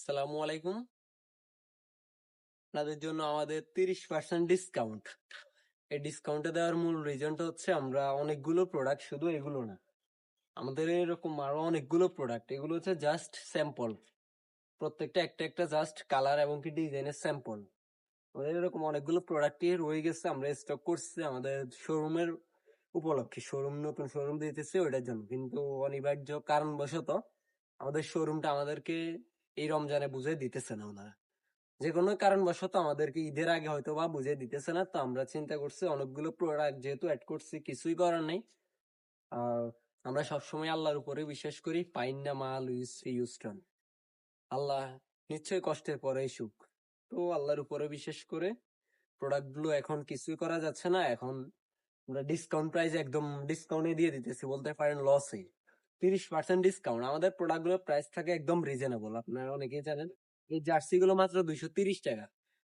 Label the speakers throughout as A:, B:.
A: আসসালামু আলাইকুম। আপনাদের জন্য আমাদের 30% ডিসকাউন্ট। এই ডিসকাউন্টে দেওয়ার মূল রিজনটা হচ্ছে আমরা অনেকগুলো প্রোডাক্ট, শুধু এগুলো না, আমাদের এরকম আরো অনেকগুলো প্রোডাক্ট, এগুলো হচ্ছে জাস্ট স্যাম্পল। প্রত্যেকটা একটা একটা জাস্ট কালার এবং কি ডিজাইনের স্যাম্পল। আমাদের এরকম অনেকগুলো প্রোডাক্টই রয়ে গেছে, আমরা স্টক করছি আমাদের শোরুমের উপলক্ষে। নতুন শোরুম দিতেছে ওইটার জন্য, কিন্তু অনিবার্য কারণবশত আমাদের শোরুমটা আমাদেরকে এই রমজানে বুঝে দিতেছে না ওনারা। যে কোনো কারণবশত আমাদেরকে ঈদের আগে হয়তো বা বুঝে দিতেছে না, তো আমরা চিন্তা করছি অনেকগুলো প্রোডাক্ট যেহেতু অ্যাড করছি, কিছুই করার নেই। আর আমরা সবসময় আল্লাহর উপরে বিশ্বাস করি, পাইন না মাল ইউস্টন, আল্লাহ নিশ্চয়ই কষ্টের পরে সুখ। তো আল্লাহর উপরে বিশ্বাস করে প্রোডাক্ট গুলো এখন কিছুই করা যাচ্ছে না। এখন আমরা ডিসকাউন্ট প্রাইস, একদম ডিসকাউন্টে দিয়ে দিতেছি, বলতে পারেন লসে। 30% ডিসকাউন্ট। আমাদের প্রোডাক্ট গুলোর প্রাইস থাকে একদম রিজনেবল, আপনারা অনেকেই জানেন। এই জার্সি গুলো মাত্র 230 টাকা,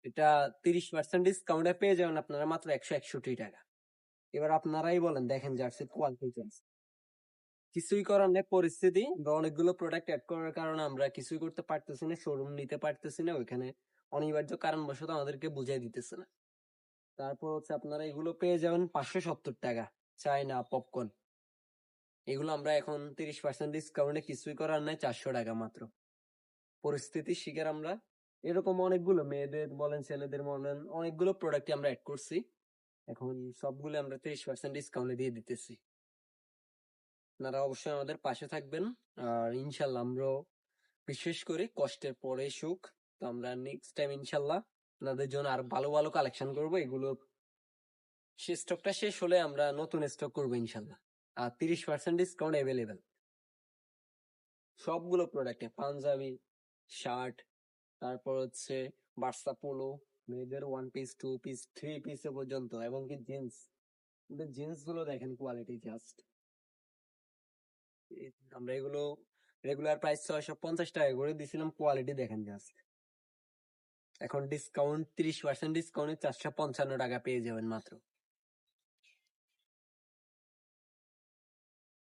A: এটা 30% ডিসকাউন্টে পেয়ে যাবেন আপনারা মাত্র 161 টাকা। এবার আপনারাই বলেন, দেখেন জার্সির কোয়ালিটি। কিছুই করার নেই, পরিস্থিতি বা অনেকগুলো প্রোডাক্ট অ্যাড করার কারণে আমরা কিছুই করতে পারতেছি না, শোরুম নিতে পারতেছি না, ওইখানে অনিবার্য কারণবশত আমাদেরকে বুঝাই দিতেছে না। তারপর হচ্ছে আপনারা এগুলো পেয়ে যাবেন 570 টাকা, চায়না পপকর্ন। এগুলো আমরা এখন 30% ডিসকাউন্টে, কিছুই করার নাই, 400 টাকা মাত্র। পরিস্থিতির শিকার আমরা। এরকম অনেকগুলো, মেয়েদের বলেন ছেলেদের বলেন, অনেকগুলো প্রোডাক্ট আমরা অ্যাড করছি। এখন সবগুলো আমরা 30% ডিসকাউন্টে দিয়ে দিতেছি। আপনারা অবশ্যই আমাদের পাশে থাকবেন। আর ইনশাল্লাহ আমরাও বিশ্বাস করি কষ্টের পরে সুখ। তো আমরা নেক্সট টাইম ইনশাল্লাহ আপনাদের জন্য আর ভালো ভালো কালেকশন করবো। এগুলো স্টকটা শেষ হলে আমরা নতুন স্টক করবো ইনশাল্লাহ। আর 30% ডিসকাউন্ট অ্যাভেলেবেল সবগুলো প্রোডাক্টে, পাঞ্জাবি, শার্ট, তারপর হচ্ছে বার্সা পোলো, মেয়েদের 1 পিস, 2 পিস, 3 পিসে পর্যন্ত, এবং কি জিন্স। জিন্স গুলো দেখেন কোয়ালিটি জাস্ট। আমরা এগুলো রেগুলার প্রাইস 650 টাকা করে দিছিলাম, কোয়ালিটি দেখেন জাস্ট। এখন ডিসকাউন্ট 30% ডিসকাউন্টে 455 টাকা পেয়ে যাবেন মাত্র।